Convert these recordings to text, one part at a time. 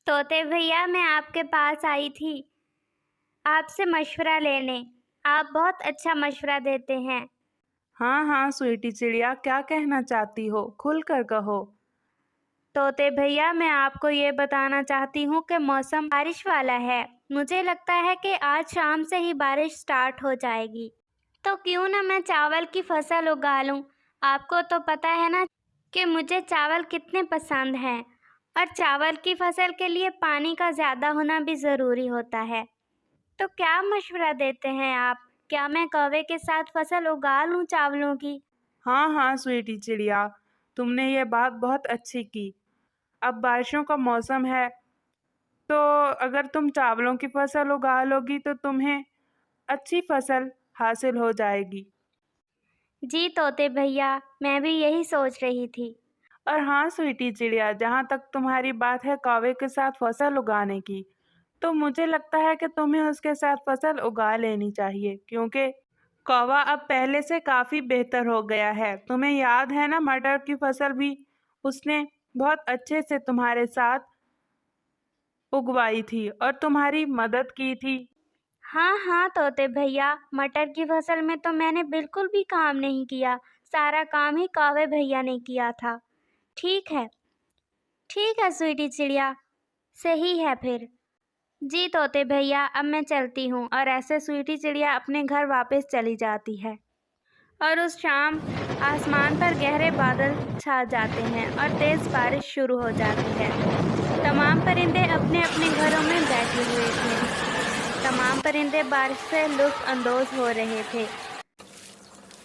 तोते भैया, मैं आपके पास आई थी आपसे मशवरा लेने। आप बहुत अच्छा मशवरा देते हैं। हाँ हाँ स्वीटी चिड़िया, क्या कहना चाहती हो? खुल कर कहो। तोते भैया, मैं आपको ये बताना चाहती हूँ कि मौसम बारिश वाला है। मुझे लगता है कि आज शाम से ही बारिश स्टार्ट हो जाएगी। तो क्यों ना मैं चावल की फसल उगा लूँ। आपको तो पता है ना कि मुझे चावल कितने पसंद हैं, और चावल की फसल के लिए पानी का ज़्यादा होना भी ज़रूरी होता है। तो क्या मशवरा देते हैं आप? क्या मैं कौवे के साथ फसल उगा लूँ चावलों की? हाँ हाँ स्वीटी चिड़िया, तुमने ये बात बहुत अच्छी की। अब बारिशों का मौसम है, तो अगर तुम चावलों की फसल उगा लोगी तो तुम्हें अच्छी फसल हासिल हो जाएगी। जी तोते भैया, मैं भी यही सोच रही थी। और हाँ स्वीटी चिड़िया, जहाँ तक तुम्हारी बात है कौवे के साथ फसल उगाने की, तो मुझे लगता है कि तुम्हें उसके साथ फसल उगा लेनी चाहिए, क्योंकि कौवा अब पहले से काफ़ी बेहतर हो गया है। तुम्हें याद है ना, मटर की फसल भी उसने बहुत अच्छे से तुम्हारे साथ उगवाई थी और तुम्हारी मदद की थी। हाँ हाँ तोते भैया, मटर की फसल में तो मैंने बिल्कुल भी काम नहीं किया। सारा काम ही कौवे भैया ने किया था। ठीक है, ठीक है स्वीटी चिड़िया, सही है फिर। जी तोते भैया, अब मैं चलती हूँ। और ऐसे स्वीटी चिड़िया अपने घर वापस चली जाती है। और उस शाम आसमान पर गहरे बादल छा जाते हैं और तेज बारिश शुरू हो जाती है। तमाम परिंदे अपने अपने घरों में बैठे हुए थे। तमाम परिंदे बारिश से लुत्फ अंदोज हो रहे थे।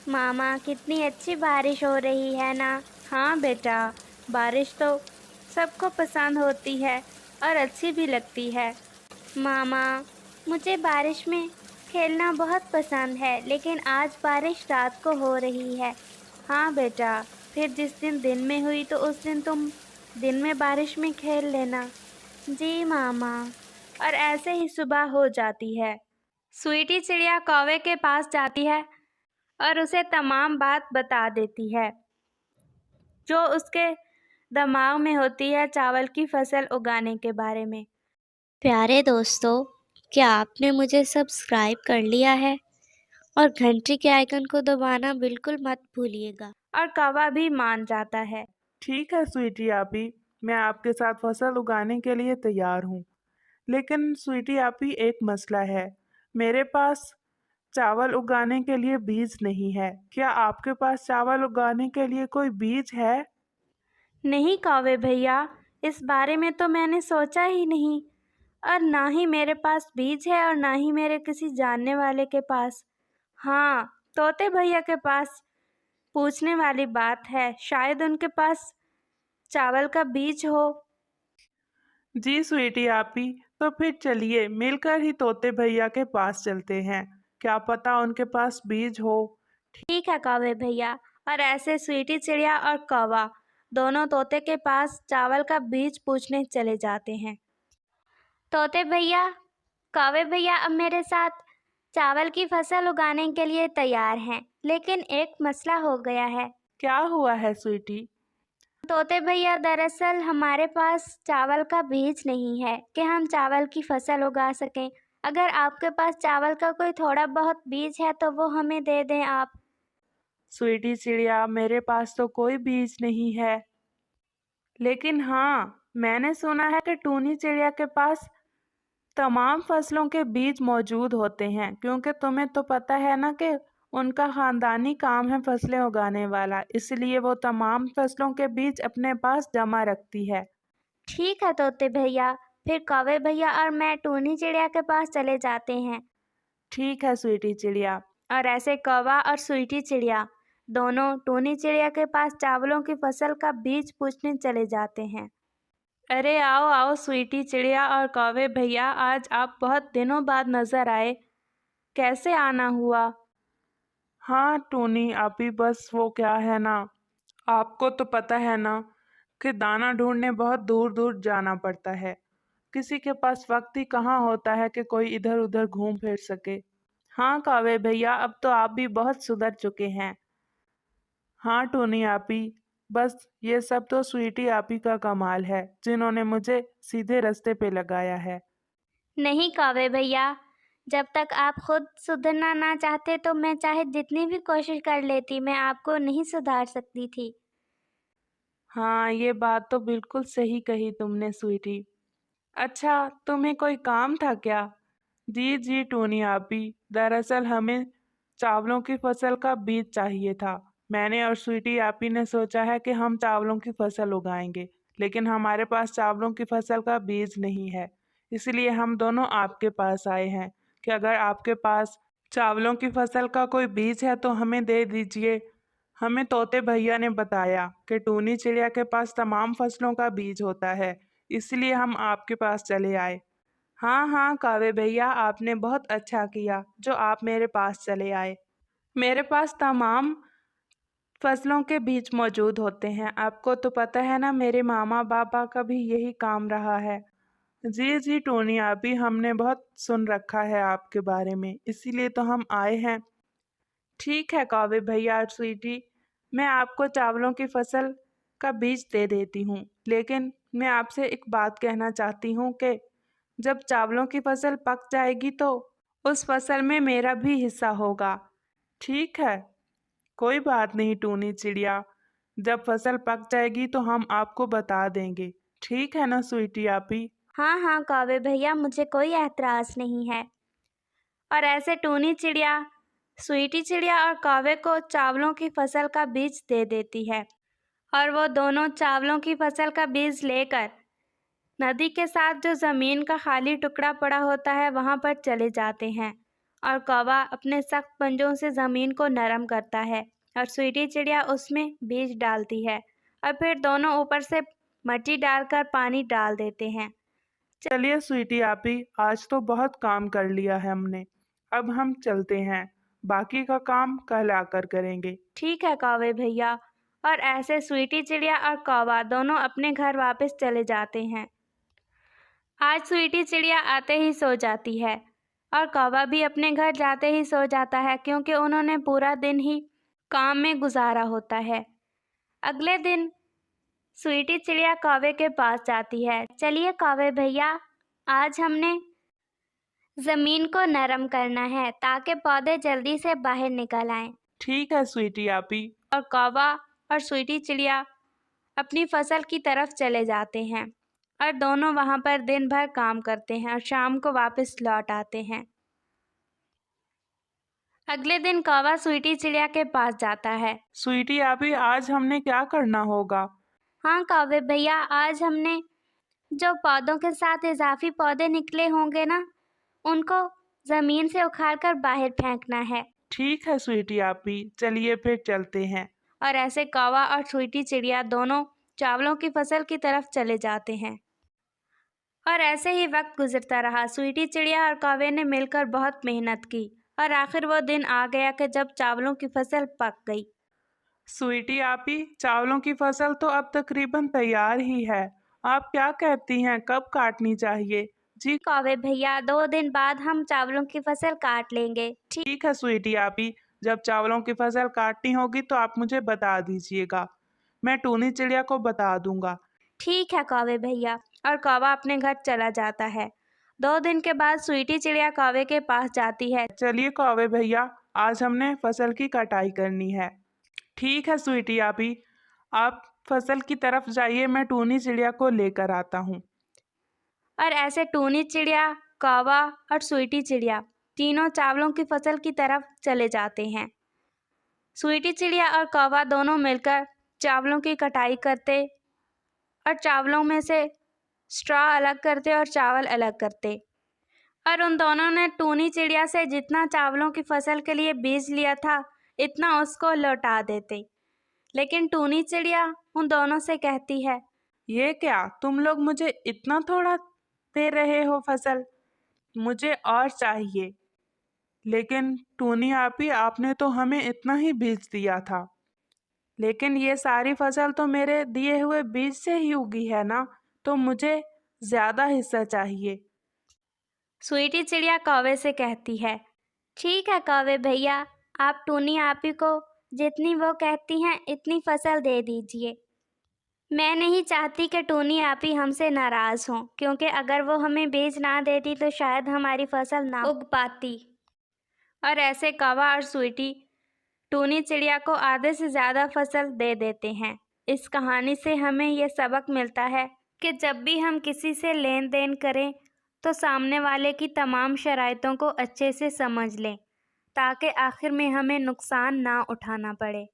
मामा, कितनी अच्छी बारिश हो रही है ना? हाँ बेटा, बारिश तो सबको पसंद होती है और अच्छी भी लगती है। मामा, मुझे बारिश में खेलना बहुत पसंद है, लेकिन आज बारिश रात को हो रही है। हाँ बेटा, फिर जिस दिन दिन में हुई तो उस दिन तुम दिन में बारिश में खेल लेना। जी मामा। और ऐसे ही सुबह हो जाती है। स्वीटी चिड़िया कौवे के पास जाती है और उसे तमाम बात बता देती है जो उसके दिमाग में होती है चावल की फसल उगाने के बारे में। प्यारे दोस्तों, क्या आपने मुझे सब्सक्राइब कर लिया है? और घंटी के आइकन को दबाना बिल्कुल मत भूलिएगा। और कौवा भी मान जाता है। ठीक है स्वीटी आपी, मैं आपके साथ फसल उगाने के लिए तैयार हूँ। लेकिन स्वीटी आपी, एक मसला है। मेरे पास चावल उगाने के लिए बीज नहीं है। क्या आपके पास चावल उगाने के लिए कोई बीज है? नहीं कौवे भैया, इस बारे में तो मैंने सोचा ही नहीं। और ना ही मेरे पास बीज है और ना ही मेरे किसी जानने वाले के पास। हाँ, तोते भैया के पास पूछने वाली बात है, शायद उनके पास चावल का बीज हो। जी स्वीटी आपी, तो फिर चलिए मिलकर ही तोते भैया के पास चलते हैं। क्या पता उनके पास बीज हो। ठीक है कौवे भैया। और ऐसे स्वीटी चिड़िया और कौवा दोनों तोते के पास चावल का बीज पूछने चले जाते हैं। तोते भैया, कौवे भैया अब मेरे साथ चावल की फसल उगाने के लिए तैयार हैं, लेकिन एक मसला हो गया है। क्या हुआ है स्वीटी? तोते भैया, दरअसल हमारे पास चावल का बीज नहीं है कि हम चावल की फसल उगा सकें। अगर आपके पास चावल का कोई थोड़ा बहुत बीज है तो वो हमें दे दें आप। स्वीटी चिड़िया, मेरे पास तो कोई बीज नहीं है। लेकिन हाँ, मैंने सुना है कि टूनी चिड़िया के पास तमाम फसलों के बीज मौजूद होते हैं, क्योंकि तुम्हें तो पता है ना कि उनका खानदानी काम है फसलें उगाने वाला, इसलिए वो तमाम फसलों के बीज अपने पास जमा रखती है। ठीक है तोते भैया, फिर कौवे भैया और मैं टूनी चिड़िया के पास चले जाते हैं। ठीक है स्वीटी चिड़िया। और ऐसे कौवा और स्वीटी चिड़िया दोनों टूनी चिड़िया के पास चावलों की फसल का बीज पूछने चले जाते हैं। अरे आओ आओ स्वीटी चिड़िया और कौवे भैया, आज आप बहुत दिनों बाद नजर आए। कैसे आना हुआ? हाँ टूनी अभी बस वो क्या है ना, आपको तो पता है ना कि दाना ढूंढने बहुत दूर दूर जाना पड़ता है। किसी के पास वक्त ही कहाँ होता है कि कोई इधर उधर घूम फिर सके। हाँ कावे भैया, अब तो आप भी बहुत सुधर चुके हैं। हाँ टूनी आपी, बस ये सब तो स्वीटी आप ही का कमाल है, जिन्होंने मुझे सीधे रास्ते पे लगाया है। नहीं कौवे भैया, जब तक आप खुद सुधरना ना चाहते तो मैं चाहे जितनी भी कोशिश कर लेती, मैं आपको नहीं सुधार सकती थी। हाँ, ये बात तो बिल्कुल सही कही तुमने स्वीटी। अच्छा, तुम्हें कोई काम था क्या? जी टूनी आपी, दरअसल हमें चावलों की फसल का बीज चाहिए था। मैंने और स्वीटी आपी ने सोचा है कि हम चावलों की फसल उगाएंगे, लेकिन हमारे पास चावलों की फसल का बीज नहीं है। इसलिए हम दोनों आपके पास आए हैं कि अगर आपके पास चावलों की फसल का कोई बीज है तो हमें दे दीजिए। हमें तोते भैया ने बताया कि टूनी चिड़िया के पास तमाम फसलों का बीज होता है, इसलिए हम आपके पास चले आए। हाँ कावे भैया, आपने बहुत अच्छा किया जो आप मेरे पास चले आए। मेरे पास तमाम फसलों के बीज मौजूद होते हैं, आपको तो पता है ना, मेरे मामा पापा का भी यही काम रहा है। जी टोनी आपी, हमने बहुत सुन रखा है आपके बारे में, इसीलिए तो हम आए हैं। ठीक है कावे भैया और स्वीटी, मैं आपको चावलों की फसल का बीज दे देती हूँ, लेकिन मैं आपसे एक बात कहना चाहती हूँ कि जब चावलों की फसल पक जाएगी तो उस फसल में मेरा भी हिस्सा होगा। ठीक है, कोई बात नहीं टूनी चिड़िया, जब फसल पक जाएगी तो हम आपको बता देंगे। ठीक है ना स्वीटी आपी? हाँ कौवे भैया, मुझे कोई एतराज़ नहीं है। और ऐसे टूनी चिड़िया स्वीटी चिड़िया और कौवे को चावलों की फसल का बीज दे देती है, और वो दोनों चावलों की फसल का बीज लेकर नदी के साथ जो ज़मीन का खाली टुकड़ा पड़ा होता है वहाँ पर चले जाते हैं, और कौवा अपने सख्त पंजों से ज़मीन को नरम करता है और स्वीटी चिड़िया उसमें बीज डालती है, और फिर दोनों ऊपर से मिट्टी डालकर पानी डाल देते हैं। चलिए स्वीटी आपी, आज तो बहुत काम कर लिया है हमने, अब हम चलते हैं, बाकी का काम कल आकर करेंगे। ठीक है कौवे भैया। और ऐसे स्वीटी चिड़िया और कौवा दोनों अपने घर वापस चले जाते हैं। आज स्वीटी चिड़िया आते ही सो जाती है और कौवा भी अपने घर जाते ही सो जाता है, क्योंकि उन्होंने पूरा दिन ही काम में गुजारा होता है। अगले दिन स्वीटी चिड़िया कौवे के पास जाती है। चलिए कौवे भैया, आज हमने ज़मीन को नरम करना है ताकि पौधे जल्दी से बाहर निकल आएं। ठीक है स्वीटी आपी। और कौवा और स्वीटी चिड़िया अपनी फसल की तरफ चले जाते हैं, और दोनों वहाँ पर दिन भर काम करते हैं और शाम को वापस लौट आते हैं। अगले दिन कौवा स्वीटी चिड़िया के पास जाता है। स्वीटी आपी, आज हमने क्या करना होगा? हाँ कौवे भैया, आज हमने जो पौधों के साथ इजाफी पौधे निकले होंगे ना, उनको ज़मीन से उखाड़कर बाहर फेंकना है। ठीक है स्वीटी आपी, चलिए फिर चलते हैं। और ऐसे कौवा और स्वीटी चिड़िया दोनों चावलों की फसल की तरफ चले जाते हैं। और ऐसे ही वक्त गुजरता रहा। स्वीटी चिड़िया और कौवे ने मिलकर बहुत मेहनत की, और आखिर वो दिन आ गया कि जब चावलों की फसल पक गई। स्वीटी आपी, चावलों की फसल तो अब तकरीबन तैयार ही है, आप क्या कहती हैं, कब काटनी चाहिए? जी कौवे भैया, 2 दिन बाद हम चावलों की फसल काट लेंगे। ठीक है स्वीटी आपी, जब चावलों की फसल काटनी होगी तो आप मुझे बता दीजिएगा, मैं टूनी चिड़िया को बता दूंगा। ठीक है कौवे भैया। और कौवा अपने घर चला जाता है। 2 दिन के बाद स्वीटी चिड़िया कौवे के पास जाती है। चलिए कौवे भैया, आज हमने फसल की कटाई करनी है। ठीक है स्वीटी आपी, आप फसल की तरफ जाइए, मैं टूनी चिड़िया को लेकर आता हूँ। और ऐसे टूनी चिड़िया, कौवा और स्वीटी चिड़िया तीनों चावलों की फसल की तरफ चले जाते हैं। स्वीटी चिड़िया और कौवा दोनों मिलकर चावलों की कटाई करते, और चावलों में से स्ट्रॉ अलग करते और चावल अलग करते। और उन दोनों ने टूनी चिड़िया से जितना चावलों की फसल के लिए बीज लिया था, इतना उसको लौटा देते। लेकिन टूनी चिड़िया उन दोनों से कहती है, ये क्या, तुम लोग मुझे इतना थोड़ा दे रहे हो फसल, मुझे और चाहिए। लेकिन टूनी आपी, आपने तो हमें इतना ही बीज दिया था, लेकिन ये सारी फसल तो मेरे दिए हुए बीज से ही उगी है ना, तो मुझे ज़्यादा हिस्सा चाहिए। स्वीटी चिड़िया कौवे से कहती है, ठीक है कौवे भैया, आप टूनी आपी को जितनी वो कहती हैं इतनी फसल दे दीजिए। मैं नहीं चाहती कि टूनी आपी हमसे नाराज़ हों, क्योंकि अगर वो हमें बीज ना देती तो शायद हमारी फसल ना उग पाती। और ऐसे कौवा और स्वीटी टूनी चिड़िया को आधे से ज़्यादा फसल दे देते हैं। इस कहानी से हमें ये सबक मिलता है कि जब भी हम किसी से लेन देन करें तो सामने वाले की तमाम शराइतों को अच्छे से समझ लें, ताकि आखिर में हमें नुकसान ना उठाना पड़े।